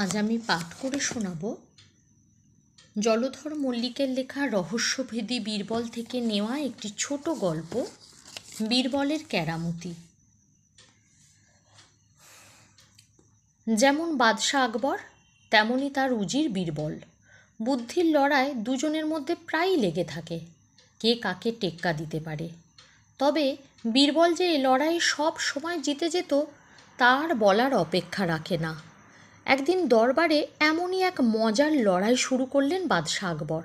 আজ আমি পাঠ করে শোনাব জলধর মল্লিকের লেখা রহস্যভেদী বীরবল থেকে নেওয়া একটি ছোট গল্প, বীরবলের কেরামতি। যেমন বাদশাহ আকবর, তেমনি তার উজির বীরবল। বুদ্ধির লড়াই দুজনের মধ্যে প্রায়ই লেগে থাকে, কে কাকে টেক্কা দিতে পারে। তবে বীরবল যে এ লড়াই সব সময় জিতে যেত তার বলার অপেক্ষা রাখে না। একদিন দরবারে এমনই এক মজার লড়াই শুরু করলেন বাদশাহ আকবর।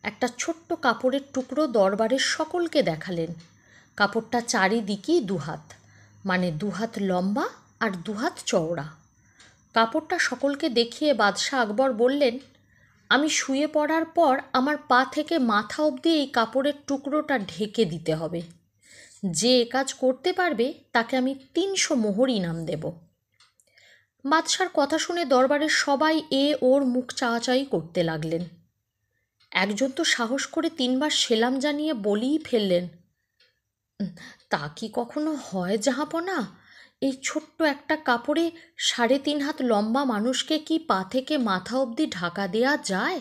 একটা ছোট্ট কাপড়ের টুকরো দরবারের সকলকে দেখালেন। কাপড়টা চারিদিকেই দুহাত, মানে দুহাত লম্বা আর দুহাত চওড়া। কাপড়টা সকলকে দেখিয়ে বাদশাহ আকবর বললেন, আমি শুয়ে পড়ার পর আমার পা থেকে মাথা অবধি এই কাপড়ের টুকরোটা ঢেকে দিতে হবে। যে এ কাজ করতে পারবে তাকে আমি 300 মোহর ইনাম দেব। বাদশার কথা শুনে দরবারের সবাই ওর মুখ চাওয়াচাই করতে লাগলেন। একজন তো সাহস করে 3 বার সেলাম জানিয়ে বলেই ফেললেন, তা কি কখনো হয় জাহাপনা? এই ছোট্ট একটা কাপড়ে 3.5 হাত লম্বা মানুষকে কি পা থেকে মাথা অবধি ঢাকা দেয়া যায়?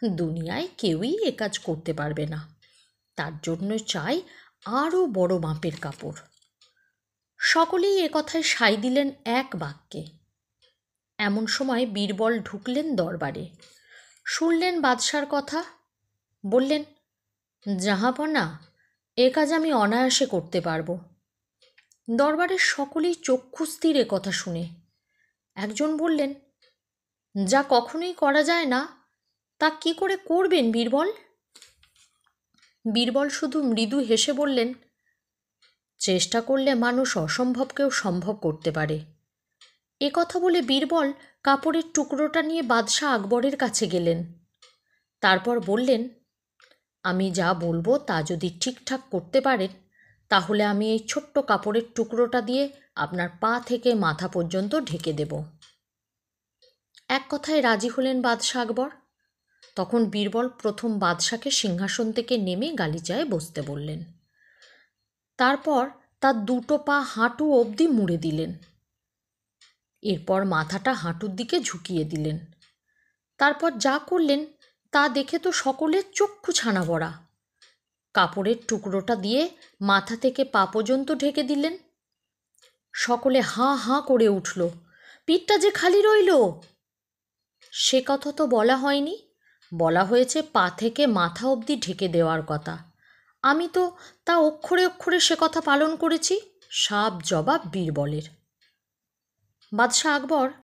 দুনিয়ায় কেউই এ কাজ করতে পারবে না। তার জন্য চাই আরও বড় মাপের কাপড়। সকলেই এ কথায় সায় দিলেন এক বাক্যে। এমন সময় বীরবল ঢুকলেন দরবারে। শুনলেন বাদশার কথা, বললেন, জাহাপনা, এ কাজ আমি অনায়াসে করতে পারবো। দরবারের সকলেই চক্ষুস্থির এ কথা শুনে। একজন বললেন, যা কখনোই করা যায় না তা কি করে করবেন বীরবল? বীরবল শুধু মৃদু হেসে বললেন, চেষ্টা করলে মানুষ অসম্ভবকেও সম্ভব করতে পারে। এ কথা বলে বীরবল কাপড়ের টুকরোটা নিয়ে বাদশাহ আকবরের কাছে গেলেন। তারপর বললেন, আমি যা বলবো তা যদি ঠিকঠাক করতে পারেন তাহলে আমি এই ছোট্ট কাপড়ের টুকরোটা দিয়ে আপনার পা থেকে মাথা পর্যন্ত ঢেকে দেব। এক কথায় রাজি হলেন বাদশাহ আকবর। তখন বীরবল প্রথম বাদশাকে সিংহাসন থেকে নেমে গালিচায় বসতে বললেন। তারপর তার 2টো পা হাঁটু অবধি মুড়ে দিলেন। এরপর মাথাটা হাঁটুর দিকে ঝুঁকিয়ে দিলেন। তারপর যা করলেন তা দেখে তো সকলের চক্ষু ছানা বড়া। কাপড়ের টুকরোটা দিয়ে মাথা থেকে পা পর্যন্ত ঢেকে দিলেন। সকলে হাঁ হাঁ করে উঠল, পিঠটা যে খালি রইল। সে কথা তো বলা হয়নি, বলা হয়েছে পা থেকে মাথা অবধি ঢেকে দেওয়ার কথা। আমি তো তা অক্ষরে অক্ষরে সে কথা পালন করেছি। সাপ জবাব বীরবলের। বাদশাহ আকবর